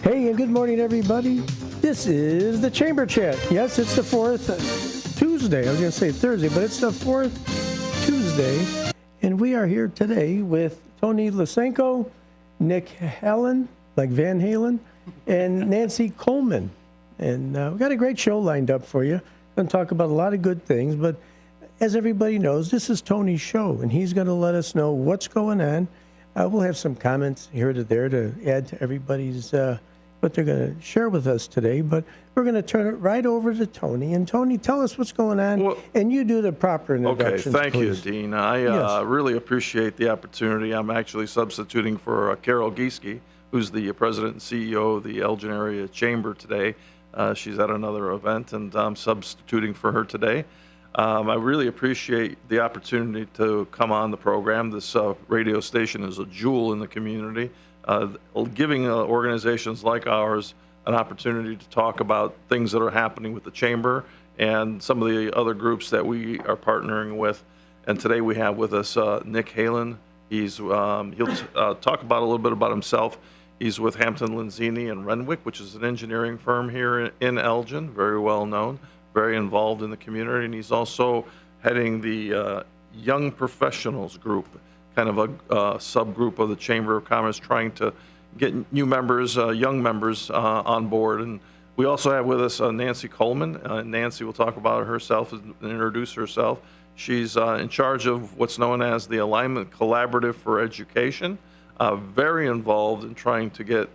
Hey, and good morning, everybody. This is the Chamber Chat. Yes, it's the fourth Tuesday. I was going to say Thursday, but it's the fourth Tuesday. And we are here today with Tony Lysenko, Nick Hallen, like Van Halen, and Nancy Coleman. And we've got a great show lined up for you. We're going to talk about a lot of good things, but as everybody knows, this is Tony's show, and he's going to let us know what's going on. We'll have some comments here to there to add to everybody's what they're going to share with us today, but we're going to turn it right over to Tony. And Tony, tell us what's going on, and you do the proper introductions. Okay, thank please. you, Dean. I really appreciate the opportunity. I'm actually substituting for Carol Gieske, who's the president and CEO of the Elgin Area Chamber today. She's at another event, and I'm substituting for her today. I really appreciate the opportunity to come on the program. This radio station is a jewel in the community, giving organizations like ours an opportunity to talk about things that are happening with the Chamber and some of the other groups that we are partnering with. And today we have with us Nick Hallen. He'll talk about a little bit about himself. He's with Hampton Lenzini and Renwick, which is an engineering firm here in Elgin, very well known, very involved in the community, and he's also heading the Young Professionals Group, kind of a subgroup of the Chamber of Commerce, trying to get new members, young members on board. And we also have with us Nancy Coleman. Nancy will talk about herself and introduce herself. She's in charge of what's known as the Alignment Collaborative for Education, very involved in trying to get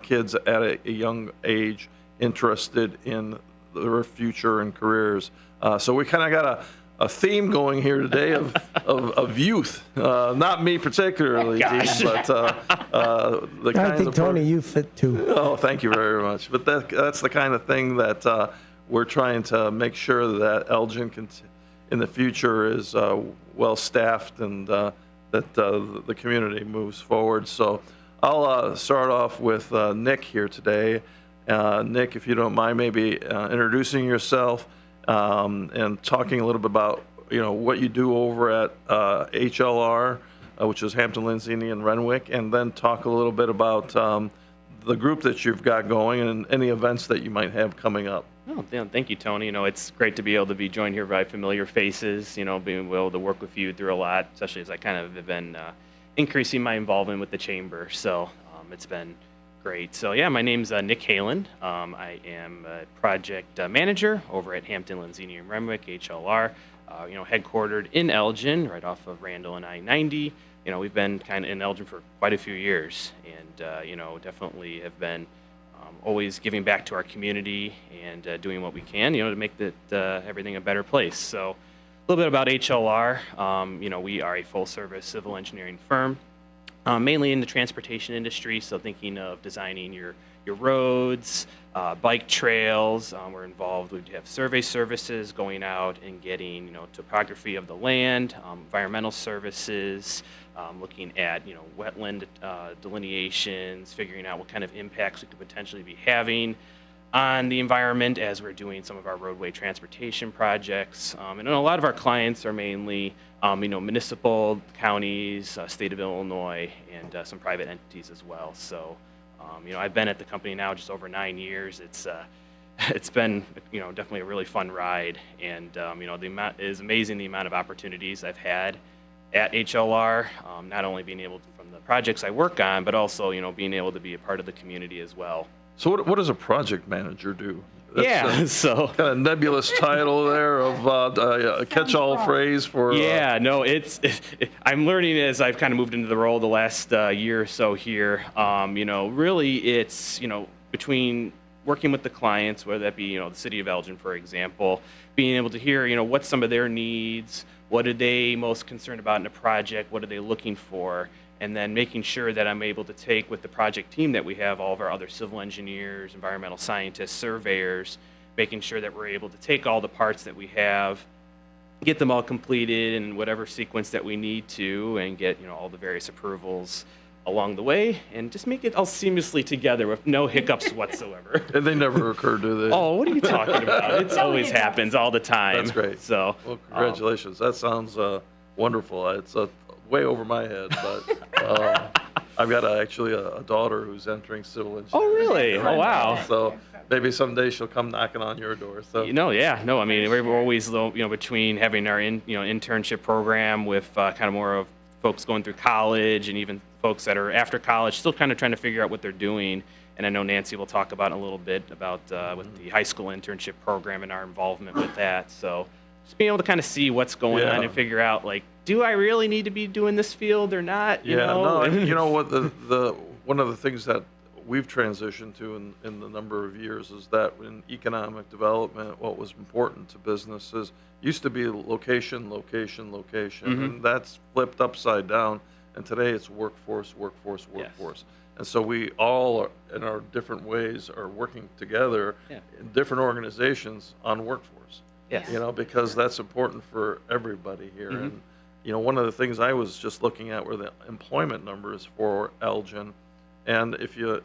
kids at a young age interested in their future and careers. So we kind of got a theme going here today of youth. Not me particularly, Dean, but the kind I think, Tony, you fit too. Oh, thank you very much. But that's the kind of thing that we're trying to make sure that Elgin can, in the future, is well-staffed and that the community moves forward. So I'll start off with Nick here today. Nick, if you don't mind, maybe introducing yourself and talking a little bit about what you do over at HLR, which is Hampton Lenzini and Renwick, and then talk a little bit about the group that you've got going and any events that you might have coming up. Oh, yeah, thank you, Tony. It's great to be able to be joined here by familiar faces. Being able to work with you through a lot, especially as I kind of have been increasing my involvement with the Chamber. So it's been great. So yeah, my name's Nick Hallen. I am a project manager over at Hampton Lenzini and Renwick, HLR. Headquartered in Elgin, right off of Randall and I-90. We've been kind of in Elgin for quite a few years, and definitely have been always giving back to our community and doing what we can, to make everything a better place. So a little bit about HLR. We are a full-service civil engineering firm. Mainly in the transportation industry, so thinking of designing your roads, bike trails. We're involved. We have survey services going out and getting topography of the land, environmental services, looking at wetland delineations, figuring out what kind of impacts we could potentially be having on the environment as we're doing some of our roadway transportation projects. And a lot of our clients are mainly municipal, counties, state of Illinois, and some private entities as well. So, I've been at the company now just over 9 years. It's been definitely a really fun ride, and it is amazing the amount of opportunities I've had at HLR. Not only being able to, from the projects I work on, but also being able to be a part of the community as well. So what does a project manager do? That's so kind of nebulous title there of a catch-all phrase for. Yeah, no, I'm learning as I've kind of moved into the role the last year or so here. Really, it's between working with the clients, whether that be the city of Elgin, for example, being able to hear what some of their needs, what are they most concerned about in a project, what are they looking for. And then making sure that I'm able to take with the project team that we have, all of our other civil engineers, environmental scientists, surveyors, making sure that we're able to take all the parts that we have, get them all completed in whatever sequence that we need to, and get all the various approvals along the way, and just make it all seamlessly together with no hiccups whatsoever. And they never occur, do they? Oh, what are you talking about? It always happens all the time. That's great. So, well, congratulations. That sounds wonderful. It's way over my head, but I've got actually a daughter who's entering civil engineering. Oh, really? Oh, wow. So maybe someday she'll come knocking on your door. So Yeah, no, I mean, we're always, between having our internship program with kind of more of folks going through college and even folks that are after college, still kind of trying to figure out what they're doing. And I know Nancy will talk about in a little bit about with the high school internship program and our involvement with that. So just being able to kind of see what's going on and figure out, like, do I really need to be doing this field or not? No, you know what, the one of the things that we've transitioned to in the number of years is that in economic development, what was important to businesses used to be location, location, location, and that's flipped upside down. And today it's workforce, workforce, workforce. And so we all, in our different ways, are working together in different organizations on workforce. Yes. Because that's important for everybody here. And one of the things I was just looking at were the employment numbers for Elgin, and if you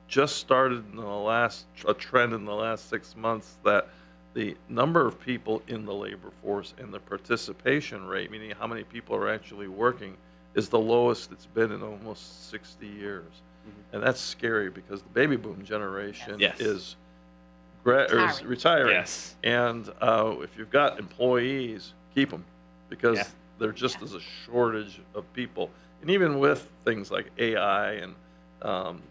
just started in a trend in the last 6 months that the number of people in the labor force and the participation rate, meaning how many people are actually working, is the lowest it's been in almost 60 years. And that's scary because the baby boom generation is retiring. Yes. And if you've got employees, keep them, because there just is a shortage of people. And even with things like AI and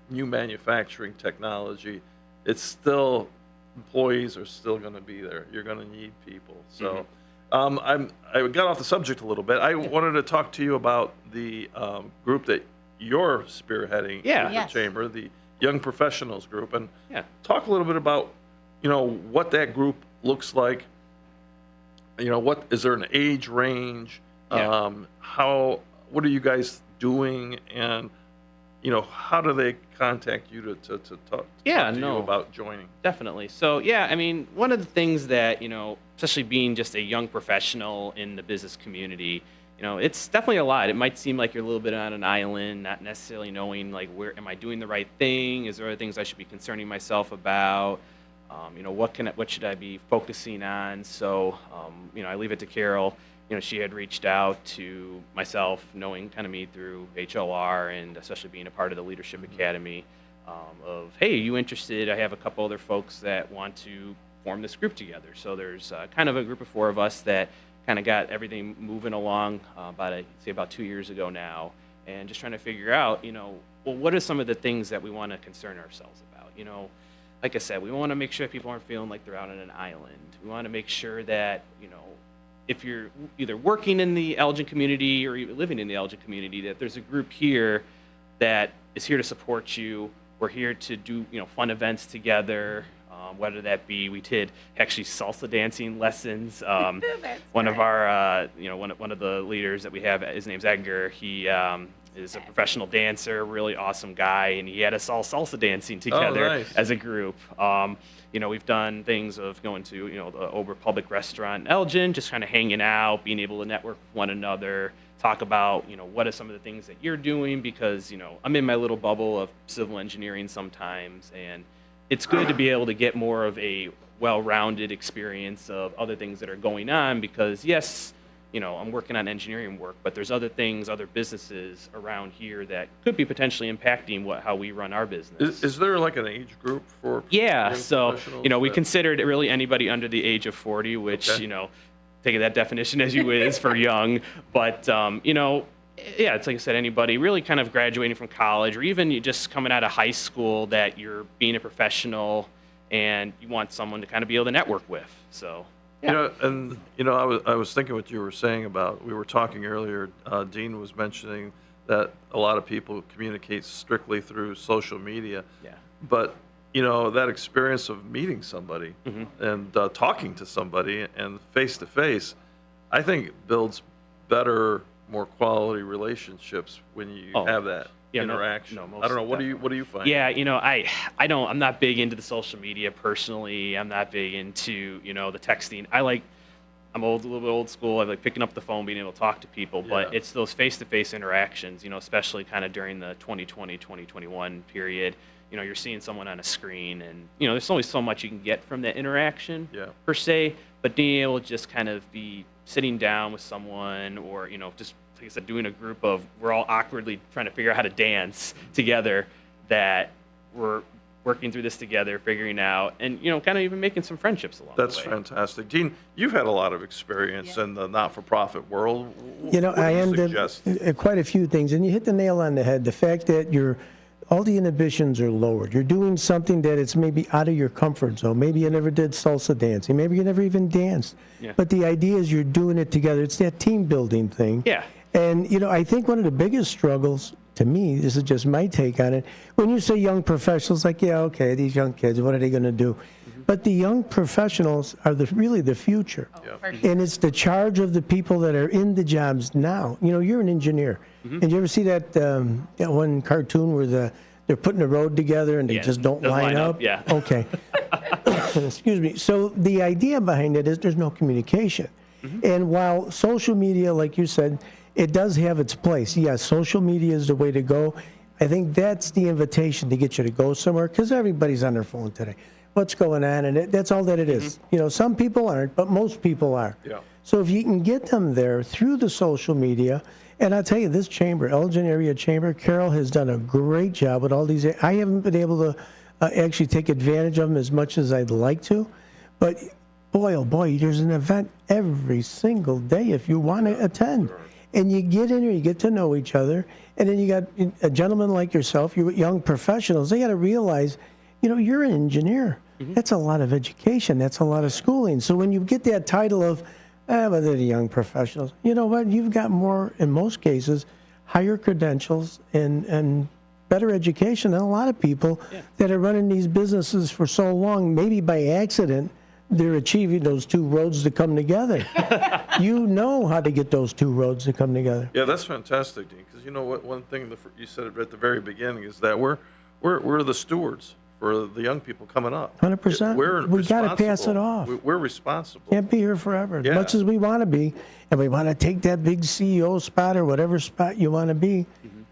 new manufacturing technology, it's still, employees are still going to be there. You're going to need people. So I got off the subject a little bit. I wanted to talk to you about the group that you're spearheading with the chamber, the Young Professionals Group, and talk a little bit about what that group looks like. What is there an age range? What are you guys doing, and how do they contact you to talk to you about joining? Definitely. So I mean, one of the things that especially being just a young professional in the business community, it's definitely a lot. It might seem like you're a little bit on an island, not necessarily knowing, like, where am I doing the right thing? Is there other things I should be concerning myself about? What should I be focusing on? So, I leave it to Carol. She had reached out to myself, knowing kind of me through HOR and especially being a part of the Leadership Academy, of, hey, are you interested? I have a couple other folks that want to form this group together. So there's kind of a group of 4 of us that kind of got everything moving along about 2 years ago now, and just trying to figure out, well, what are some of the things that we want to concern ourselves about? Like I said, we want to make sure people aren't feeling like they're out on an island. We want to make sure that, if you're either working in the Elgin community or even living in the Elgin community, that there's a group here that is here to support you. We're here to do, fun events together. Whether that be, we did actually salsa dancing lessons. One of our, one of the leaders that we have, his name's Edgar. He is a professional dancer, really awesome guy, and he had us all salsa dancing together as a group. We've done things of going to, the Ober Public Restaurant in Elgin, just kind of hanging out, being able to network with one another, talk about, what are some of the things that you're doing, because, I'm in my little bubble of civil engineering sometimes, and it's good to be able to get more of a well-rounded experience of other things that are going on, because yes, I'm working on engineering work, but there's other things, other businesses around here that could be potentially impacting how we run our business. Is there like an age group for? So we considered really anybody under the age of 40, which take that definition as you wish for young, but it's like I said, anybody really kind of graduating from college, or even you just coming out of high school, that you're being a professional and you want someone to kind of be able to network with. So. I was thinking what you were saying about, we were talking earlier, Dean was mentioning that a lot of people communicate strictly through social media. But, that experience of meeting somebody and talking to somebody and face-to-face, I think builds better, more quality relationships when you have that interaction. I don't know. What do you find? I'm not big into the social media personally. I'm not big into, the texting. I'm a little bit old school. I like picking up the phone, being able to talk to people, but it's those face-to-face interactions, especially kind of during the 2020, 2021 period. You're seeing someone on a screen, and, there's only so much you can get from that interaction per se, but being able to just kind of be sitting down with someone, or, just like I said, doing a group of, we're all awkwardly trying to figure out how to dance together, that we're working through this together, figuring out, and, you know, kind of even making some friendships along That's the way. fantastic. Dean, you've had a lot of experience in the not-for-profit world. You know, What do I you ended suggest? quite a few things, and you hit the nail on the head. The fact that all the inhibitions are lowered. You're doing something that it's maybe out of your comfort zone. Maybe you never did salsa dancing. Maybe you never even danced. Yeah. But the idea is you're doing it together. It's that team building thing. Yeah. And, you know, I think one of the biggest struggles, to me, this is just my take on it, when you say young professionals, like, yeah, okay, these young kids, what are they going to do? But the young professionals are really the future. And it's the charge of the people that are in the jobs now. You know, you're an engineer. And you ever see that one cartoon where they're putting the road together and they just don't doesn't line up? Yeah. Okay. Excuse me. So the idea behind it is there's no communication. And while social media, like you said, it does have its place. Yes, social media is the way to go. I think that's the invitation to get you to go somewhere, because everybody's on their phone today. What's going on? And that's all that it is. You know, some people aren't, but most people are. Yeah. So if you can get them there through the social media, and I'll tell you, this chamber, Elgin Area Chamber, Carol has done a great job with all these. I haven't been able to actually take advantage of them as much as I'd like to, but boy, oh boy, there's an event every single day if you want to attend. And you get in here, you get to know each other, and then you got a gentleman like yourself, you young professionals, they got to realize, you know, you're an engineer. That's a lot of education. That's a lot of schooling. So when you get that title of, well, they're the young professionals, you know what? You've got more, in most cases, higher credentials and better education than a lot of people that are running these businesses for so long, maybe by accident. They're achieving those two roads to come together. You know how to get those two roads to come together. Yeah, that's fantastic, Dean. Because you know what? One thing you said it at the very beginning is that we're the stewards for the young people coming up. 100%. We got to pass it off. We're responsible. Can't be here forever, as Yeah. much as we want to be, and we want to take that big CEO spot or whatever spot you want to be.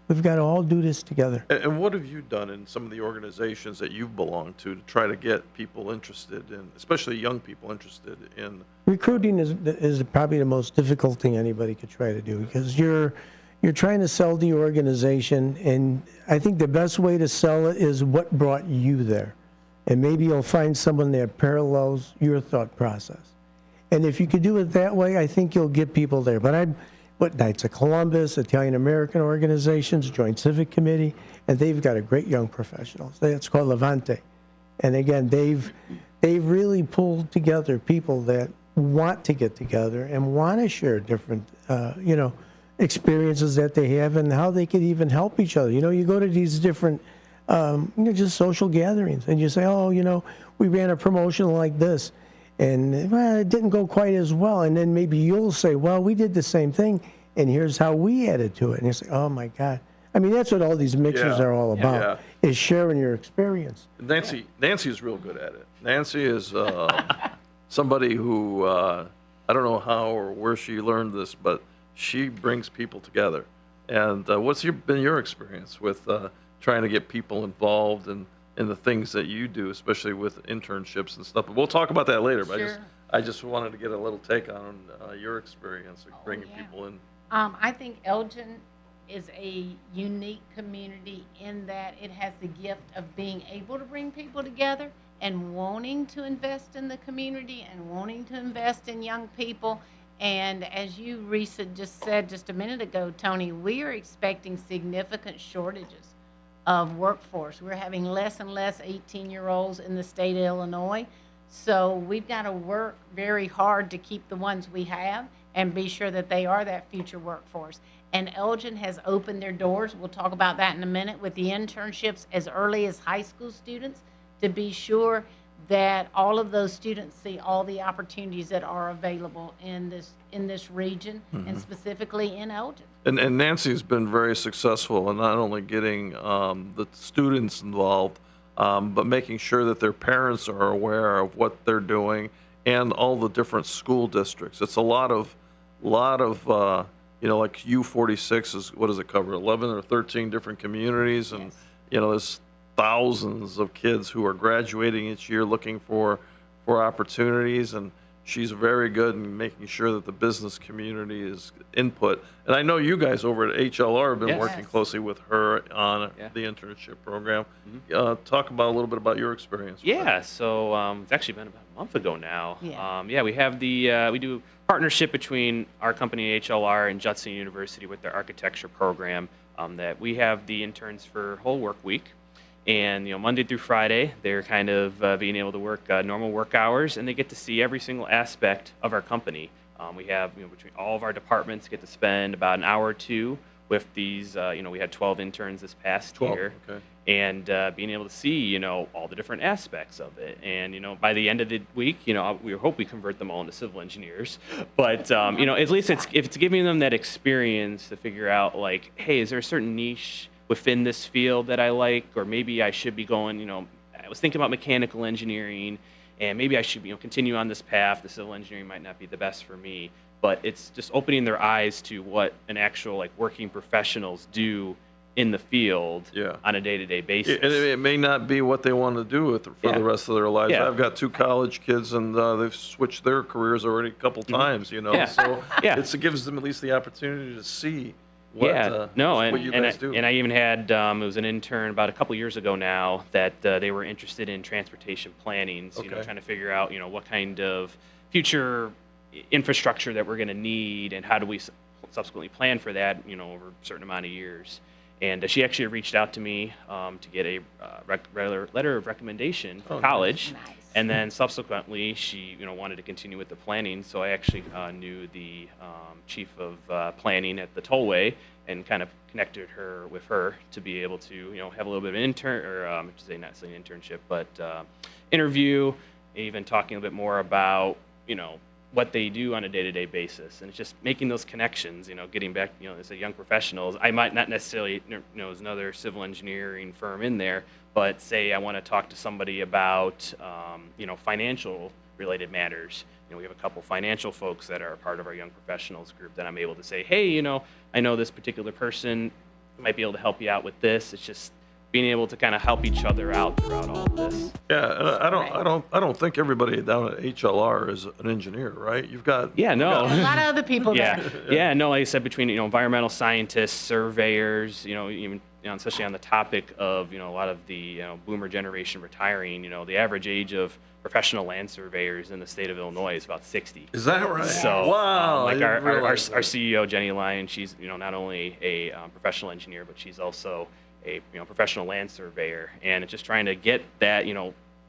We've got to all do this together. And what have you done in some of the organizations that you've belonged to try to get people interested in, especially young people interested in? Recruiting is probably the most difficult thing anybody could try to do, because you're trying to sell the organization, and I think the best way to sell it is what brought you there. And maybe you'll find someone that parallels your thought process. And if you could do it that way, I think you'll get people there. But Knights of Columbus, Italian American organizations, Joint Civic Committee, and they've got a great young professionals. It's called Levante. And again, they've really pulled together people that want to get together and want to share different, experiences that they have and how they could even help each other. You know, you go to these different, just social gatherings, and you say, oh, we ran a promotion like this, and well, it didn't go quite as well. And then maybe you'll say, well, we did the same thing, and here's how we added to it. And you say, oh my God. I mean, that's what all these mixers are all about, is sharing your experience. Nancy is real good at it. Nancy is somebody who, I don't know how or where she learned this, but she brings people together. And what's been your experience with trying to get people involved in the things that you do, especially with internships and stuff? But we'll talk about that later. But Sure. I just wanted to get a little take on your experience of bringing people in. I think Elgin is a unique community in that it has the gift of being able to bring people together and wanting to invest in the community and wanting to invest in young people. And as you, Risa, just said just a minute ago, Tony, we are expecting significant shortages of workforce. We're having less and less 18-year-olds in the state of Illinois. So we've got to work very hard to keep the ones we have and be sure that they are that future workforce. And Elgin has opened their doors, we'll talk about that in a minute, with the internships as early as high school students, to be sure that all of those students see all the opportunities that are available in this region, and specifically in Elgin. And Nancy's been very successful in not only getting the students involved, but making sure that their parents are aware of what they're doing and all the different school districts. It's a lot of like U46 is, what does it cover? 11 or 13 different communities, and there's thousands of kids who are graduating each year looking for opportunities, and she's very good in making sure that the business community is input. And I know you guys over at HLR have been Yes. working closely with her on Yeah. the internship program. Talk about a little bit about your experience. with Yeah, so it's actually been about a month ago now. Yeah. We have we do partnership between our company HLR and Judson University with their architecture program. That we have the interns for whole work week, and Monday through Friday they're kind of being able to work normal work hours, and they get to see every single aspect of our company. We have between all of our departments get to spend about an hour or two with these. We had 12 interns this past 12, year. okay. And being able to see, all the different aspects of it. And, by the end of the week, we hope we convert them all into civil engineers. But, at least it's giving them that experience to figure out, like, hey, is there a certain niche within this field that I like? Or maybe I should be going, I was thinking about mechanical engineering, and maybe I should, continue on this path. The civil engineering might not be the best for me. But it's just opening their eyes to what an actual, like, working professionals do in the field on a day-to-day basis. And it may not be what they want to do for the rest of their lives. Yeah. I've got 2 college kids, and they've switched their careers already a couple times, Yeah. So Yeah. it gives them at least the opportunity to see what, and you guys do. And I even had it was an intern about a couple years ago now that they were interested in transportation planning, so, Okay. trying to figure out what kind of future infrastructure that we're going to need, and how do we subsequently plan for that over a certain amount of years. And she actually reached out to me to get a letter of recommendation for college. Nice. And then subsequently, she wanted to continue with the planning. So I actually knew the chief of planning at the tollway, and kind of connected her with her to be able to have a little bit of an intern, or I should say not say an internship, but interview, even talking a bit more about what they do on a day-to-day basis. And it's just making those connections, getting back, as a young professionals. I might not necessarily, as another civil engineering firm in there, but say I want to talk to somebody about, financial related matters. We have a couple financial folks that are part of our young professionals group that I'm able to say, hey, I know this particular person might be able to help you out with this. It's just being able to kind of help each other out throughout all of this. Yeah, and I don't think everybody down at HLR is an engineer, right? You've got Yeah, no. A lot of other people there. Yeah, no, like I said, between environmental scientists, surveyors, even especially on the topic of a lot of the boomer generation retiring, the average age of professional land surveyors in the state of Illinois is about 60. Is that right? So, wow, like I our didn't realize that. CEO Jenny Lyon, she's not only a professional engineer, but she's also a professional land surveyor, and it's just trying to get that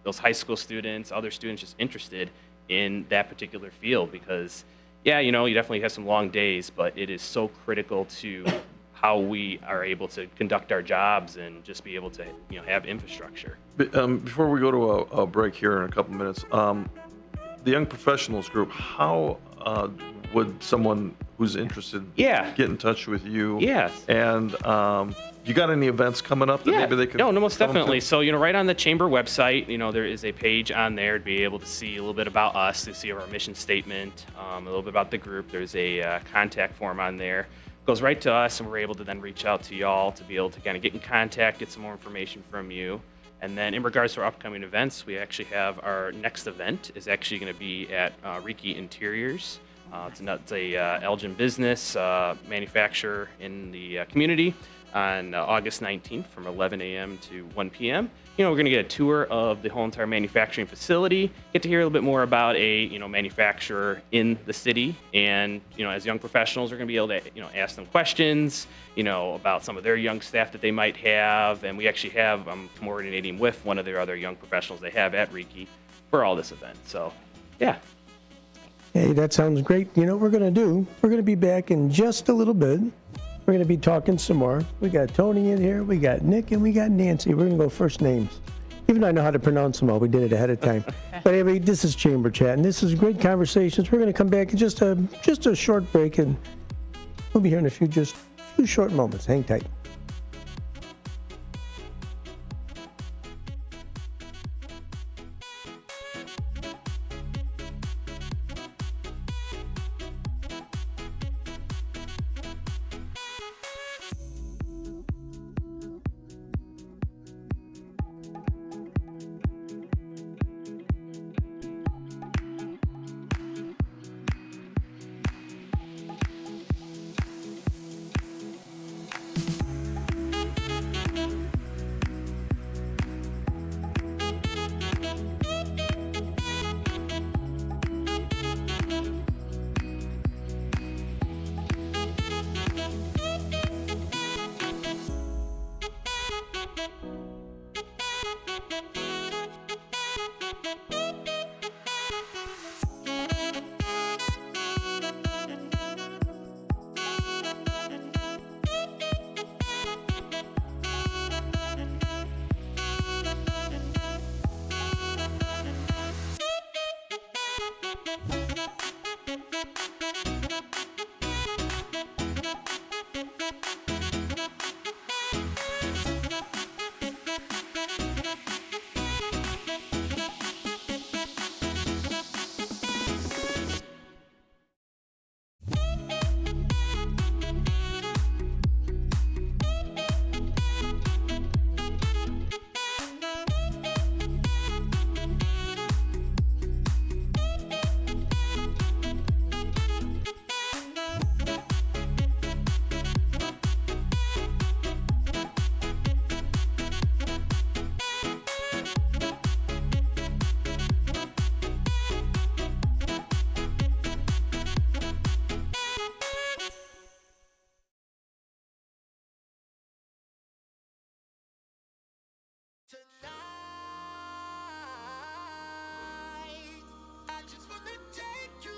those high school students, other students, just interested in that particular field, because you definitely have some long days, but it is so critical to how we are able to conduct our jobs and just be able to have infrastructure. Before we go to a break here in a couple minutes, the Young Professionals Group, how would someone who's interested get in touch with you? Yes. And you got any events coming up that maybe they could? No, most come to? definitely. So, right on the chamber website, there is a page on there to be able to see a little bit about us, to see our mission statement, a little bit about the group. There's a contact form on there. Goes right to us, and we're able to then reach out to y'all to be able to kind of get in contact, get some more information from you. And then in regards to our upcoming events, we actually have our next event is actually going to be at Riki Interiors. It's a Elgin business manufacturer in the community on August 19th from 11 a.m. to 1 p.m. We're going to get a tour of the whole entire manufacturing facility, get to hear a little bit more about a manufacturer in the city, and as young professionals, we're going to be able to ask them questions about some of their young staff that they might have, and we actually have coordinating with one of their other young professionals they have at Riki for all this event. So, yeah. Hey, that sounds great. You know what we're going to do? We're going to be back in just a little bit. We're going to be talking some more. We got Tony in here, we got Nick, and we got Nancy. We're going to go first names. Even though I know how to pronounce them all, we did it ahead of time. But anyway, this is Chamber Chat, and this is great conversations. We're going to come back in just a short break, and we'll be here in a few short moments. Hang tight. I just wanna take you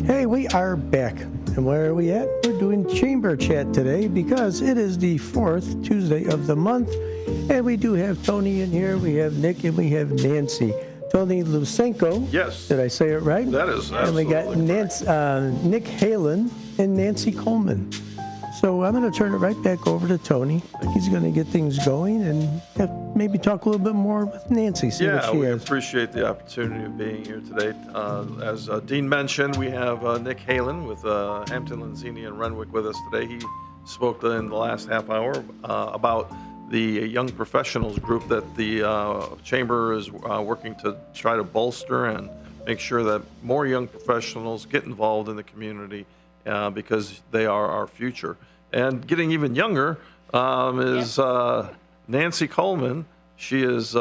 Hey, we are back. And where are we at? We're doing Chamber Chat today because it is the 4th Tuesday of the month. And we do have Tony in here, we have Nick, and we have Nancy. Tony Lusenko. Yes. Did I say it right? That is And we got absolutely Nick Halen and Nancy Coleman. So I'm going to turn it right back over to Tony. He's going to get things going and maybe talk a little bit more with Nancy, see what Yeah, she we has. appreciate the opportunity of being here today. As Dean mentioned, we have Nick Halen with Hampton, Lanzini, and Renwick with us today. He spoke in the last half hour about the young professionals group that the Chamber is working to try to bolster and make sure that more young professionals get involved in the community because they are our future. And getting even younger is Nancy Coleman. She is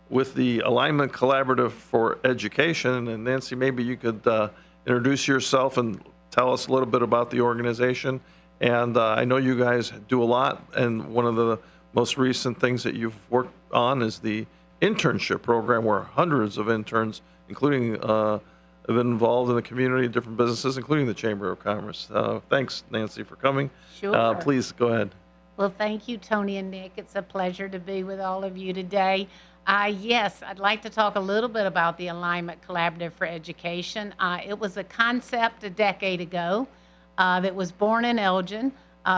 with the Alignment Collaborative for Education. And Nancy, maybe you could introduce yourself and tell us a little bit about the organization. And I know you guys do a lot, and one of the most recent things that you've worked on is the internship program, where hundreds of interns, including have been involved in the community, different businesses, including the Chamber of Commerce. Thanks, Nancy, for coming. Sure. Please go ahead. Well, thank you, Tony and Nick. It's a pleasure to be with all of you today. Yes, I'd like to talk a little bit about the Alignment Collaborative for Education. It was a concept a decade ago that was born in Elgin,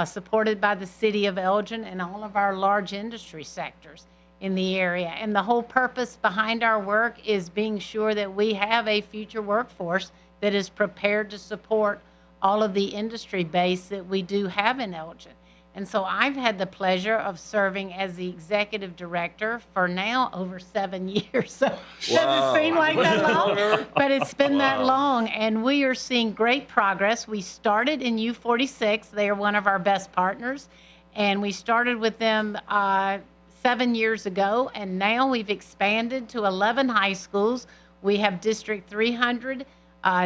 supported by the city of Elgin and all of our large industry sectors in the area. And the whole purpose behind our work is being sure that we have a future workforce that is prepared to support all of the industry base that we do have in Elgin. And so I've had the pleasure of serving as the executive director for now over 7 years. So doesn't seem like that long, but it's been that long. And we are seeing great progress. We started in U46. They are one of our best partners. And we started with them 7 years ago. And now we've expanded to 11 high schools. We have District 300,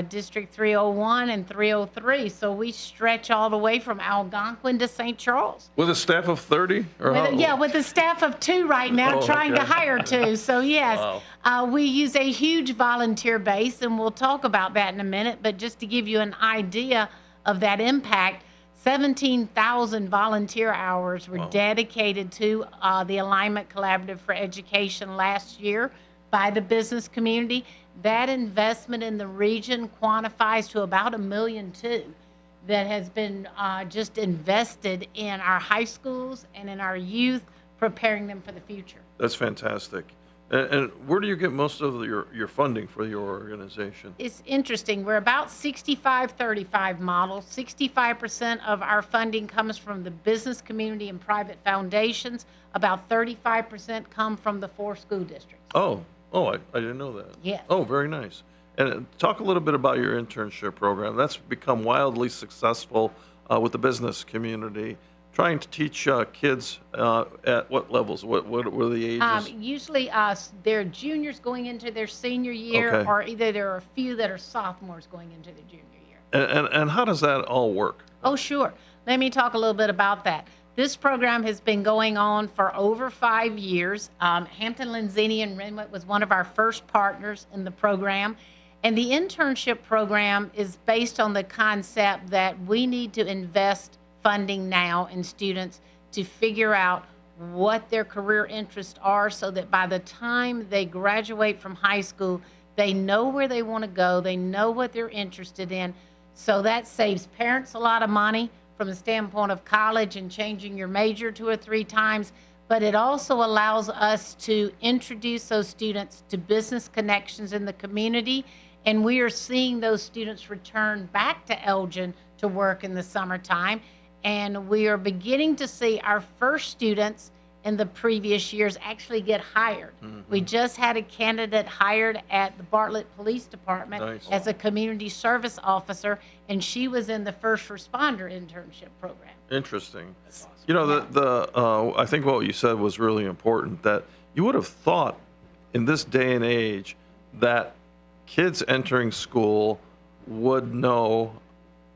District 301 and 303. So we stretch all the way from Algonquin to St. Charles. With a staff of 30? With a staff of 2 right now, trying to okay. hire 2. So yes, Wow. we use a huge volunteer base, and we'll talk about that in a minute. But just to give you an idea of that impact, 17,000 volunteer hours were dedicated to the Alignment Collaborative for Education last year by the business community. That investment in the region quantifies to about $1.2 million that has been just invested in our high schools and in our youth, preparing them for the future. That's fantastic. And where do you get most of your funding for your organization? It's interesting. We're about 65-35 model. 65% of our funding comes from the business community and private foundations. About 35% come from the 4 school districts. Oh, I didn't know that. Yes. Oh, very nice. And talk a little bit about your internship program. That's become wildly successful with the business community. Trying to teach kids at what levels? What were the ages? Usually they're juniors going into their senior year, Okay. or either there are a few that are sophomores going into their junior year. And how does that all work? Oh, sure. Let me talk a little bit about that. This program has been going on for over 5 years. Hampton Lenzini and Renwick was one of our first partners in the program. And the internship program is based on the concept that we need to invest funding now in students to figure out what their career interests are so that by the time they graduate from high school, they know where they want to go, they know what they're interested in. So that saves parents a lot of money from the standpoint of college and changing your major 2 or 3 times, but it also allows us to introduce those students to business connections in the community, and we are seeing those students return back to Elgin to work in the summertime, and we are beginning to see our first students in the previous years actually get hired. We just had a candidate hired at the Bartlett Police Department Nice. as a community service officer, and she was in the first responder internship program. Interesting. You know, I think what you said was really important, that you would have thought in this day and age that kids entering school would know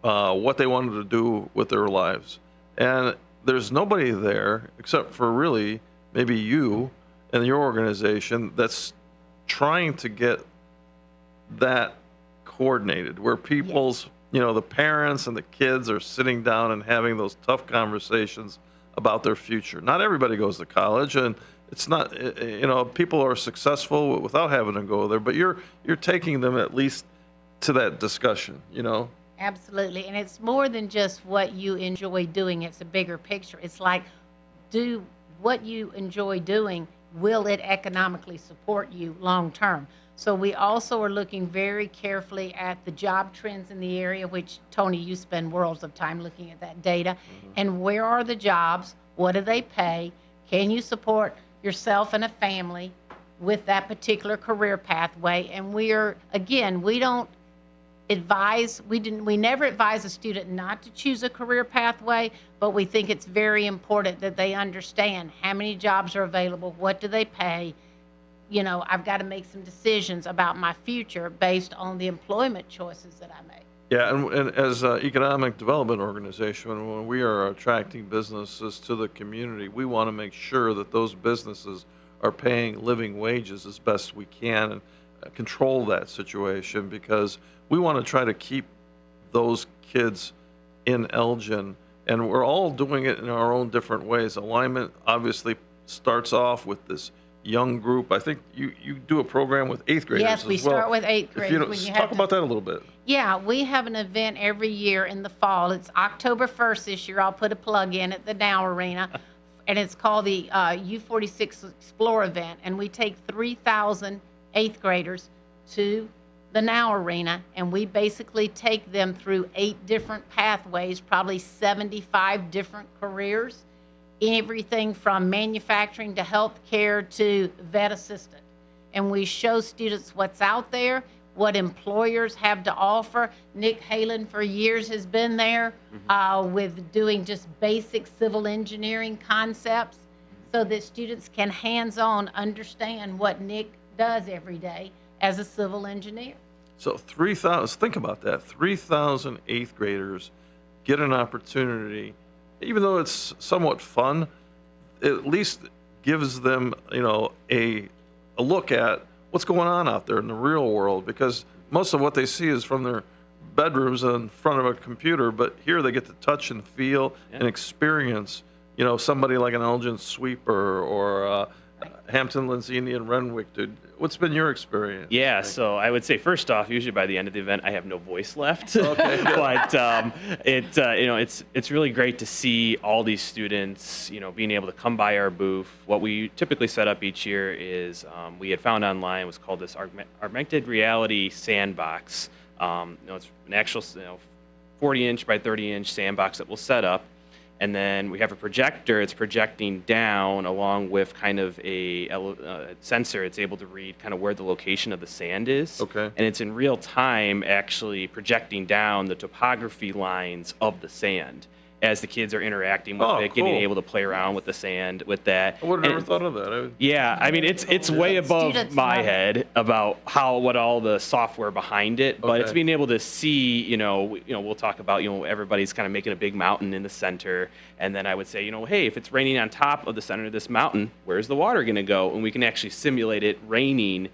what they wanted to do with their lives. And there's nobody there except for really maybe you and your organization that's trying to get that coordinated, where people's, you know, the parents and the kids are sitting down and having those tough conversations about their future. Not everybody goes to college, and it's not, you know, people are successful without having to go there, but you're taking them at least to that discussion, you know? Absolutely. And it's more than just what you enjoy doing. It's a bigger picture. It's like, do what you enjoy doing, will it economically support you long term? So we also are looking very carefully at the job trends in the area, which, Tony, you spend worlds of time looking at that data. And where are the jobs? What do they pay? Can you support yourself and a family with that particular career pathway? And we are, again, we don't advise, we never advise a student not to choose a career pathway, but we think it's very important that they understand how many jobs are available, what do they pay. You know, I've got to make some decisions about my future based on the employment choices that I make. Yeah, and as an economic development organization, when we are attracting businesses to the community, we want to make sure that those businesses are paying living wages as best we can and control that situation, because we want to try to keep those kids in Elgin, and we're all doing it in our own different ways. Alignment obviously starts off with this young group. I think you do a program with 8th graders Yes, as we well. start with 8th If graders. you don't- when you talk have to- about that a little bit. Yeah, we have an event every year in the fall. It's October 1st this year. I'll put a plug in at the Dow Arena. And it's called the U46 Explore event. And we take 3,000 8th graders to the Now Arena, and we basically take them through 8 different pathways, probably 75 different careers, everything from manufacturing to healthcare to vet assistant. And we show students what's out there, what employers have to offer. Nick Halen for years has been there with doing just basic civil engineering concepts so that students can hands-on understand what Nick does every day as a civil engineer. So 3,000, think about that, 3,000 8th graders get an opportunity, even though it's somewhat fun, it at least gives them, you know, a look at what's going on out there in the real world, because most of what they see is from their bedrooms in front of a computer, but here they get to touch and feel and experience, you know, somebody like an Elgin sweeper or Hampton, Lenzini, and Renwick. What's been your experience? Yeah, so I would say first off, usually by the end of the event, I have no voice left. Okay, good. But it's really great to see all these students, being able to come by our booth. What we typically set up each year is we had found online was called this augmented reality sandbox. It's an actual 40-inch by 30-inch sandbox that we'll set up. And then we have a projector. It's projecting down along with kind of a sensor. It's able to read kind of where the location of the sand is. Okay. And it's in real time actually projecting down the topography lines of the sand as the kids are interacting with it, getting cool. able to play around with the sand, with that. I would have And never thought of that. yeah, I mean it's way above Students my love it. head about what all the software behind it, but it's Okay. being able to see, we'll talk about, everybody's kind of making a big mountain in the center, and then I would say, hey, if it's raining on top of the center of this mountain, where's the water going to go? And we can actually simulate it raining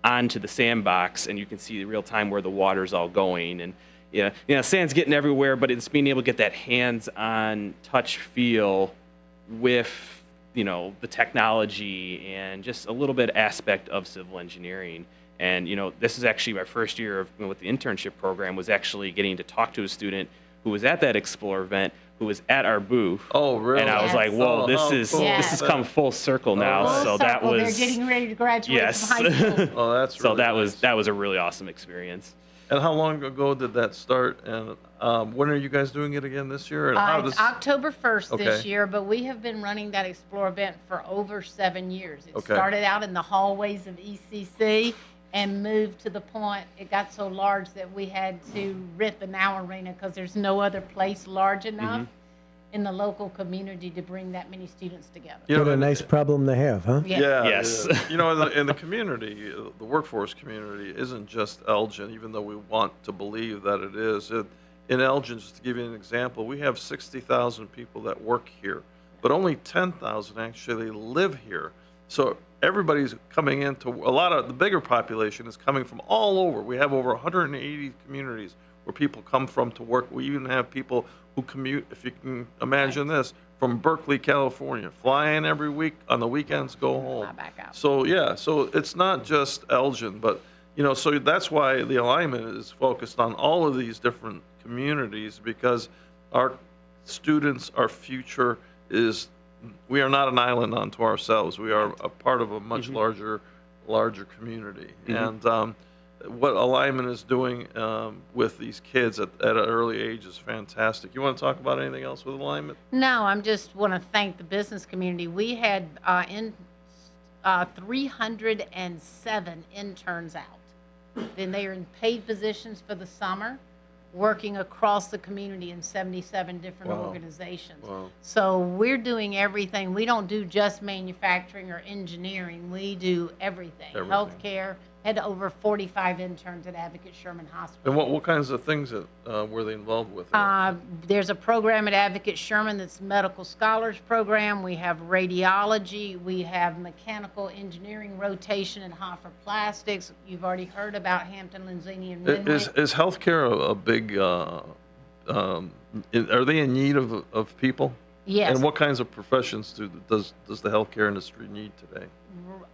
onto the sandbox, and you can see real time where the water's all going. And sand's getting everywhere, but it's being able to get that hands-on touch feel with the technology and just a little bit aspect of civil engineering. And this is actually my first year of with the internship program, was actually getting to talk to a student who was at that Explore event, who was at our booth. Oh, really? And I was Yes. like, whoa, Oh, this how is cool. this has come full circle now. Full So that Circle, was they're getting ready to graduate yes. from high school. Oh, that's So really nice. that was a really awesome experience. And how long ago did that start? And when are you guys doing it again this year? And how It's does October 1st this Okay. year, but we have been running that Explore event for over 7 years. It Okay. started out in the hallways of ECC and moved to the point, it got so large that we had to rent the Now Arena because there's no other place large enough Mm-hmm. in the local community to bring that many students together. You know, What a nice problem to have, huh? Yes. Yeah. Yes. yeah. In the community, the workforce community isn't just Elgin, even though we want to believe that it is. In Elgin, just to give you an example, we have 60,000 people that work here, but only 10,000 actually live here. So everybody's coming into a lot of the bigger population is coming from all over. We have over 180 communities where people come from to work. We even have people who commute, if you can imagine this, from Berkeley, California, fly in every week, on the weekends go home. Fly back out. So yeah, so it's not just Elgin, but so that's why the alignment is focused on all of these different communities, because our students, our future is, we are not an island unto ourselves. We are a part of a much larger community. And what alignment is doing with these kids at an early age is fantastic. You want to talk about anything else with alignment? No, I'm just want to thank the business community. We had 307 interns out. Then they are in paid positions for the summer, working across the community in 77 different Wow. organizations. Wow. So we're doing everything. We don't do just manufacturing or engineering. We do everything. Everything. Healthcare. Had over 45 interns at Advocate Sherman Hospital. And what kinds of things that, were they involved with? There's a program at Advocate Sherman that's Medical Scholars Program. We have radiology. We have mechanical engineering rotation at Hoffer Plastics. You've already heard about Hampton, Lenzini, and Renwick. Is healthcare a big? Are they in need of people? Yes. And what kinds of professions does the healthcare industry need today?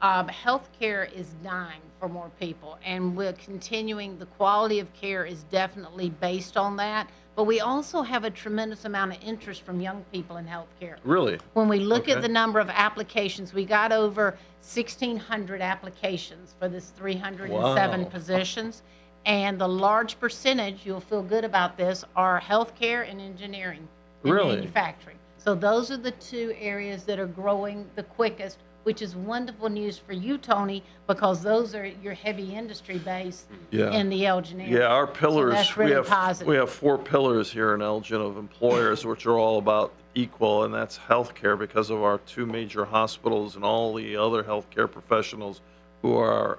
Healthcare is dying for more people, and we're continuing. The quality of care is definitely based on that, but we also have a tremendous amount of interest from young people in healthcare. Really? When we look Okay. at the number of applications, we got over 1,600 applications for this 307 Wow. positions, and the large percentage, you'll feel good about this, are healthcare and engineering and Really? manufacturing. So those are the two areas that are growing the quickest, which is wonderful news for you, Tony, because those are your heavy industry base Yeah. in the Elgin area. Yeah, our pillars, that's really positive. we have 4 pillars here in Elgin of employers, which are all about equal, and that's healthcare because of our 2 major hospitals and all the other healthcare professionals who are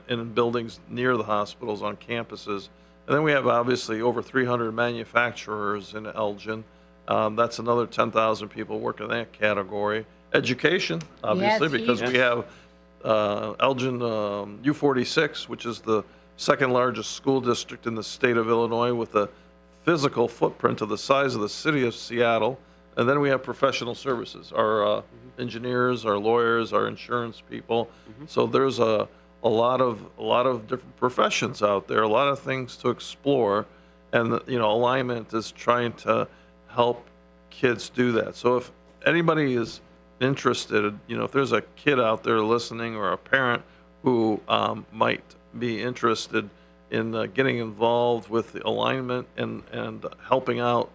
in buildings near the hospitals on campuses. And then we have obviously over 300 manufacturers in Elgin. That's another 10,000 people work in that category. Education, obviously, Yes, because huge. we have Elgin U46, which is the second largest school district in the state of Illinois with a physical footprint of the size of the city of Seattle. And then we have professional services, our engineers, our lawyers, our insurance people. So there's a lot of different professions out there, a lot of things to explore, and alignment is trying to help kids do that. So if anybody is interested, if there's a kid out there listening or a parent who might be interested in getting involved with the alignment and helping out,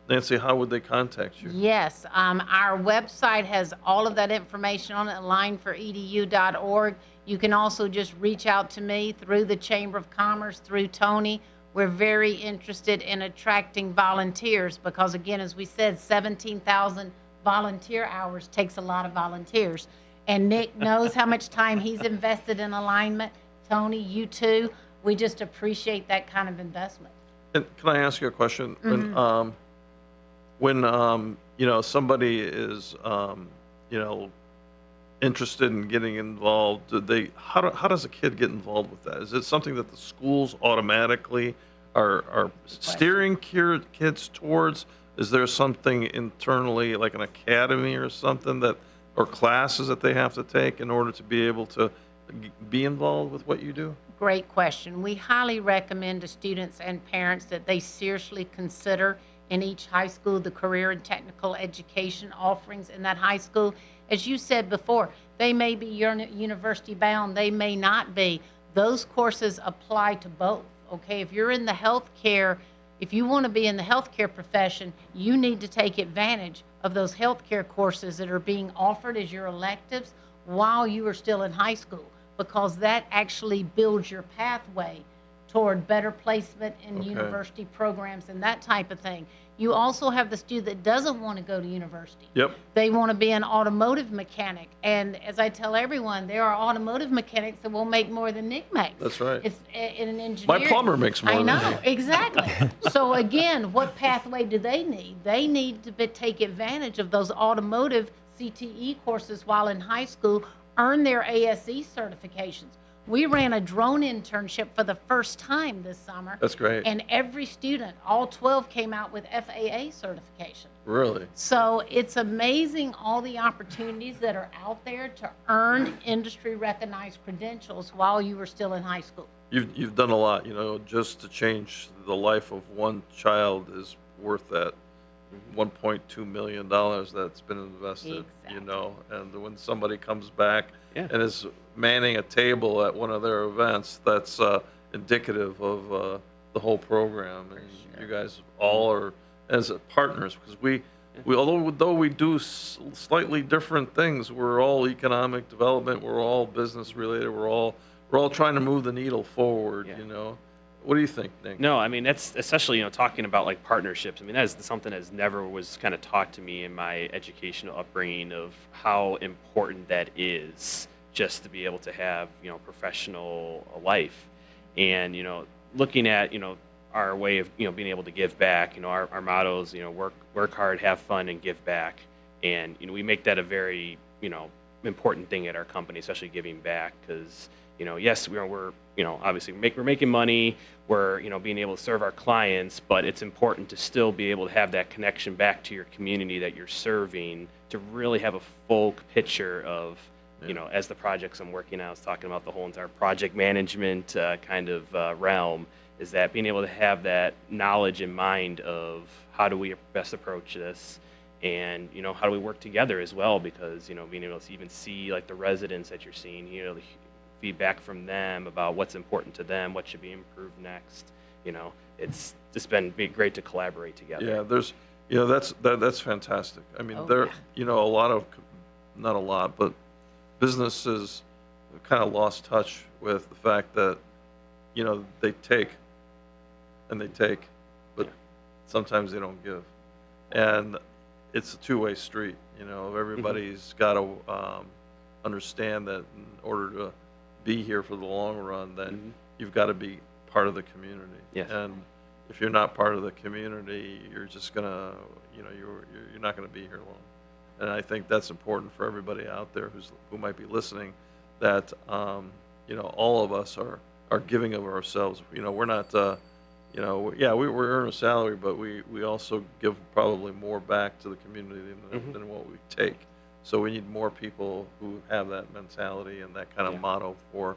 Nancy, how would they contact you? Yes, our website has all of that information on it, alignforedu.org. You can also just reach out to me through the Chamber of Commerce, through Tony. We're very interested in attracting volunteers because, again, as we said, 17,000 volunteer hours takes a lot of volunteers. And Nick knows how much time he's invested in alignment. Tony, you too. We just appreciate that kind of investment. And can I ask you a question? When somebody is interested in getting involved, how does a kid get involved with that? Is it something that the schools automatically are steering kids towards? Is there something internally, like an academy or something or classes that they have to take in order to be able to be involved with what you do? Great question. We highly recommend to students and parents that they seriously consider in each high school the career and technical education offerings in that high school. As you said before, they may be university bound, they may not be. Those courses apply to both, okay? If you're in the healthcare, if you want to be in the healthcare profession, you need to take advantage of those healthcare courses that are being offered as your electives while you are still in high school, because that actually builds your pathway toward better placement in university programs and that type of thing. You also have the student that doesn't want to go to university. Yep. They want to be an automotive mechanic. And as I tell everyone, there are automotive mechanics that will make more than Nick makes. That's right. It's in an engineer. My plumber makes more I than know, me. exactly. So again, what pathway do they need? They need to take advantage of those automotive CTE courses while in high school, earn their ASE certifications. We ran a drone internship for the first time this summer. That's great. And every student, all 12, came out with FAA certification. Really? So it's amazing all the opportunities that are out there to earn industry recognized credentials while you were still in high school. You've done a lot, just to change the life of one child is worth that $1.2 million that's been invested, Exactly. and when somebody comes back Yeah. and is manning a table at one of their events, that's indicative of the whole program. And you guys all are as partners, because we although we do slightly different things, we're all economic development, we're all business related, we're all trying to move the needle forward. Yeah. What do you think, Nick? No, I mean, that's especially, talking about like partnerships. I mean, that is something that's never was kind of taught to me in my educational upbringing of how important that is just to be able to have, professional life. And, looking at, our way of, being able to give back, our mottos, work hard, have fun, and give back. And, we make that a very, important thing at our company, especially giving back, because, yes, we're obviously we're making money, we're, being able to serve our clients, but it's important to still be able to have that connection back to your community that you're serving, to really have a full picture of, as the projects I'm working on, I was talking about the whole entire project management kind of realm, is that being able to have that knowledge in mind of how do we best approach this, and how do we work together as well, because being able to even see like the residents that you're seeing, the feedback from them about what's important to them, what should be improved next. It's just been great to collaborate together. Yeah, there's, that's fantastic. I mean, a lot of, not a lot, but businesses have kind of lost touch with the fact that, they take and they take, but sometimes they don't give. And it's a two-way street, everybody's got to understand that in order to be here for the long run, then you've got to be part of the community. Yes. And if you're not part of the community, you're just gonna, you're not gonna be here long. And I think that's important for everybody out there who might be listening, that all of us are giving of ourselves. We're not you know, yeah, we earn a salary, but we also give probably more back to the community than what we take. So we need more people who have that mentality and that kind of motto for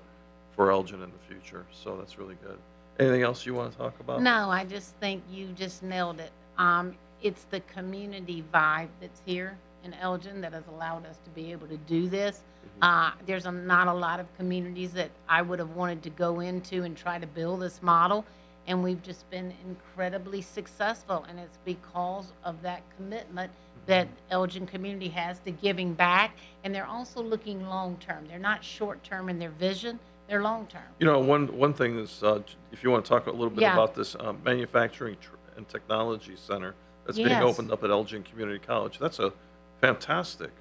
Elgin in the future. So that's really good. Anything else you want to talk about? No, I just think you just nailed it. It's the community vibe that's here in Elgin that has allowed us to be able to do this. There's not a lot of communities that I would have wanted to go into and try to build this model, and we've just been incredibly successful, and it's because of that commitment that Elgin community has to giving back, and they're also looking long-term. They're not short-term in their vision, they're long-term. You know, one thing is, if you want to talk a little bit Yeah. about this manufacturing and technology center that's being Yes. opened up at Elgin Community College, that's a fantastic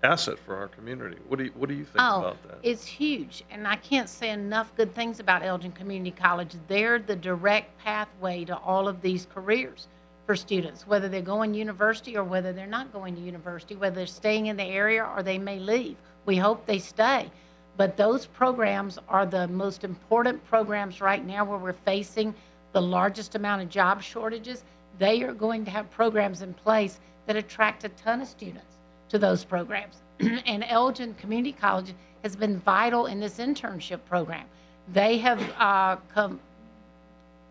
asset for our community. What do you think about that? It's huge, and I can't say enough good things about Elgin Community College. They're the direct pathway to all of these careers for students, whether they're going to university or whether they're not going to university, whether they're staying in the area or they may leave. We hope they stay. But those programs are the most important programs right now where we're facing the largest amount of job shortages. They are going to have programs in place that attract a ton of students to those programs. And Elgin Community College has been vital in this internship program. They have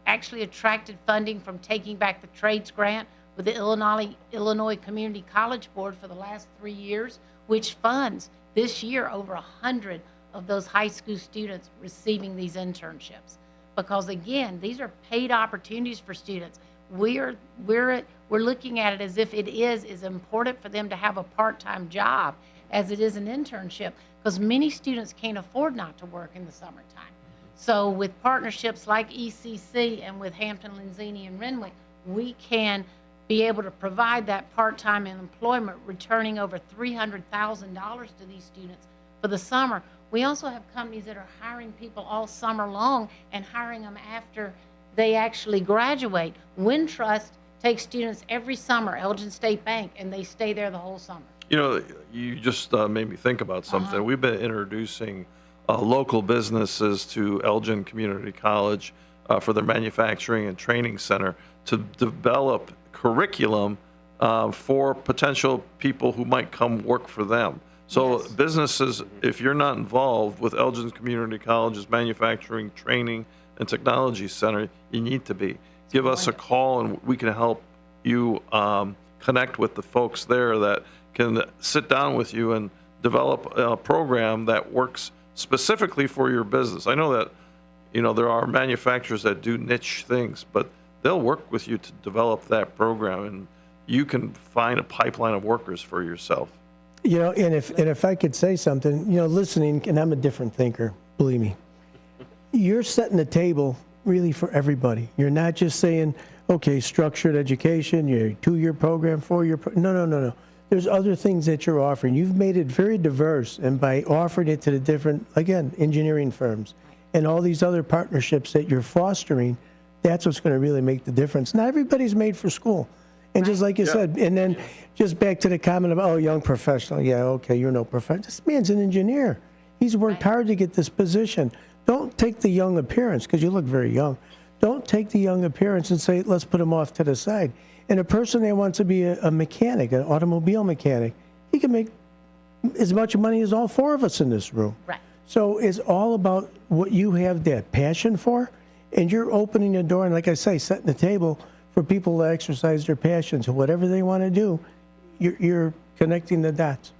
actually attracted funding from Taking Back the Trades grant with the Illinois Community College Board for the last 3 years, which funds this year over 100 of those high school students receiving these internships. Because again, these are paid opportunities for students. We're looking at it as if it is as important for them to have a part-time job as it is an internship, because many students can't afford not to work in the summertime. So with partnerships like ECC and with Hampton, Lenzini, and Renwick, we can be able to provide that part-time employment, returning over $300,000 to these students for the summer. We also have companies that are hiring people all summer long and hiring them after they actually graduate. Wintrust takes students every summer, Elgin State Bank, and they stay there the whole summer. You know, you just made me think about something. We've been introducing local businesses to Elgin Community College for their manufacturing and training center to develop curriculum for potential people who might come work for them. So Yes. businesses, if you're not involved with Elgin Community College's manufacturing, training, and technology center, you need to be. Give us a call and we can help you connect with the folks there that can sit down with you and develop a program that works specifically for your business. I know that, you know, there are manufacturers that do niche things, but they'll work with you to develop that program, and you can find a pipeline of workers for yourself. You know, and if I could say something, you know, listening, and I'm a different thinker, believe me, you're setting the table really for everybody. You're not just saying, okay, structured education, your 2-year program, 4-year no. There's other things that you're offering. You've made it very diverse, and by offering it to the different, again, engineering firms and all these other partnerships that you're fostering, that's what's going to really make the difference. Not everybody's made for school. And just like you said, and then just back to the comment about, oh, young professional. Yeah, okay, you're no professional. This man's an engineer. He's worked hard to get this position. Don't take the young appearance, because you look very young. Don't take the young appearance and say, let's put him off to the side. And a person that wants to be a mechanic, an automobile mechanic, he can make as much money as all 4 of us in this room. Right. So it's all about what you have that passion for, and you're opening the door, and like I say, setting the table for people to exercise their passions. So whatever they want to do, you're connecting the dots.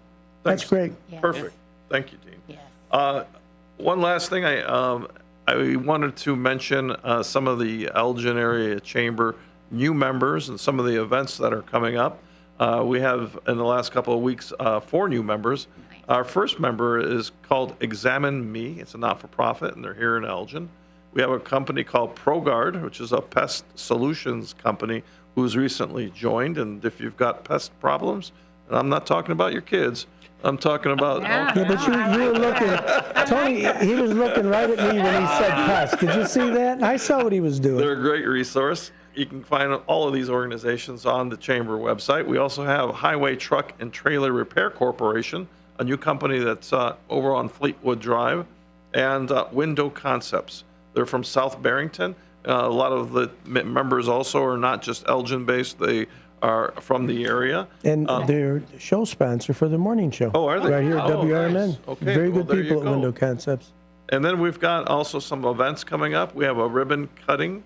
That's Thanks. great. Yes. Perfect. Thank you, Dean. Yes. One last thing, I wanted to mention some of the Elgin Area Chamber new members and some of the events that are coming up. We have, in the last couple of weeks, 4 new members. Nice. Our first member is called Examine Me. It's a not-for-profit, and they're here in Elgin. We have a company called ProGuard, which is a pest solutions company who's recently joined. And if you've got pest problems, and I'm not talking about your kids, I'm talking about... Yeah. Yeah, but you were looking, Tony, he was looking right at me when he said pest. Did you see that? I saw what he was doing. They're a great resource. You can find all of these organizations on the Chamber website. We also have Highway Truck and Trailer Repair Corporation, a new company that's over on Fleetwood Drive, and Window Concepts. They're from South Barrington. A lot of the members also are not just Elgin-based; they are from the area. And they're the show sponsor for the morning show. Oh, are they? Right here at Oh, WRMN. nice. Okay, Very well, good there you people at go. Window Concepts. And then we've got also some events coming up. We have a ribbon cutting,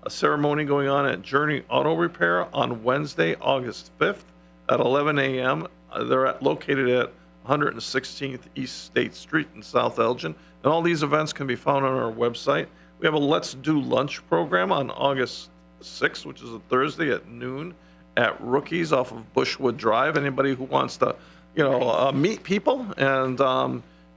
a ceremony going on at Journey Auto Repair on Wednesday, August 5th at 11 a.m. They're located at 116th East State Street in South Elgin. And all these events can be found on our website. We have a Let's Do Lunch program on August 6th, which is a Thursday at noon at Rookies off of Bushwood Drive. Anybody who wants to, meet people and,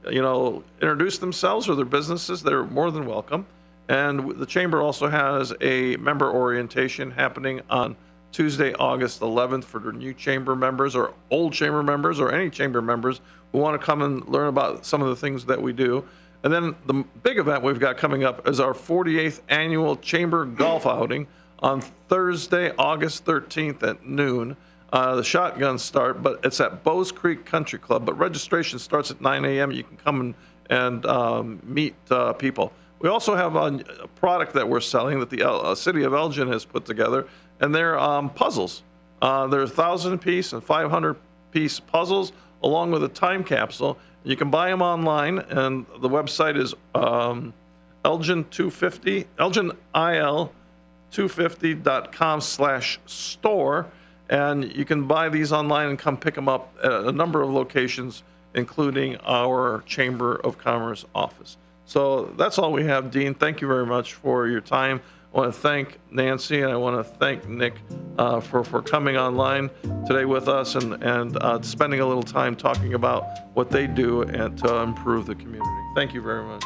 introduce themselves or their businesses, they're more than welcome. And the Chamber also has a member orientation happening on Tuesday, August 11th for the new Chamber members or old Chamber members or any Chamber members who want to come and learn about some of the things that we do. And then the big event we've got coming up is our 48th annual Chamber golf outing on Thursday, August 13th at noon. The shotguns start, but it's at Bowes Creek Country Club. But registration starts at 9 a.m. You can come and meet people. We also have a product that we're selling that the city of Elgin has put together, and they're puzzles. They're 1,000-piece and 500-piece puzzles, along with a time capsule. You can buy them online, and the website is Elgin250, ElginIL250.com/store, and you can buy these online and come pick them up at a number of locations, including our Chamber of Commerce office. So that's all we have, Dean. Thank you very much for your time. I want to thank Nancy and I want to thank Nick for coming online today with us and spending a little time talking about what they do and to improve the community. Thank you very much.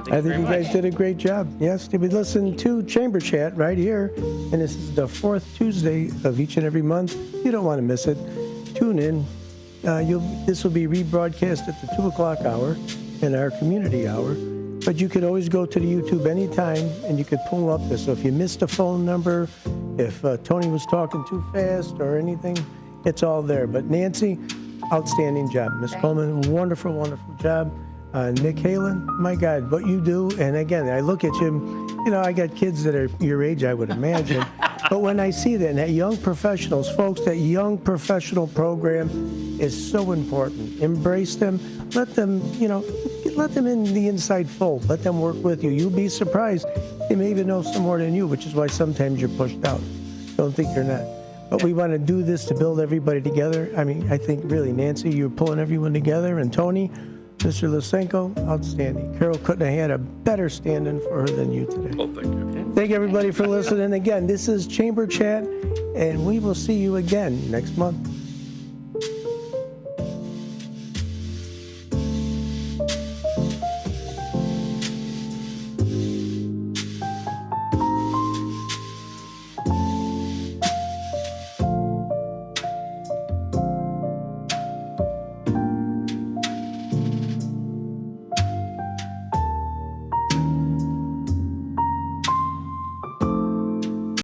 I think you guys did a great job. Yes, we listen to Chamber Chat right here, and this is the fourth Tuesday of each and every month. You don't want to miss it. Tune in. This will be rebroadcast at the 2 o'clock hour in our community hour. But you could always go to the YouTube anytime, and you could pull up this. So if you missed a phone number, if Tony was talking too fast or anything, it's all there. But Nancy, outstanding job. Ms. Coleman, wonderful, wonderful job. Nick Halen, my God, what you do. And again, I look at you, I got kids that are your age, I would imagine. But when I see that, and that young professionals, folks, that young professional program is so important. Embrace them. Let them, let them in the inside fold. Let them work with you. You'll be surprised. They may even know some more than you, which is why sometimes you're pushed out. Don't think you're not. But we want to do this to build everybody together. I mean, I think really, Nancy, you're pulling everyone together. And Tony, Mr. Lysenko, outstanding. Carol couldn't have had a better stand-in for her than you today. Well, thank you. Thank everybody for listening. Again, this is Chamber Chat, and we will see you again next month.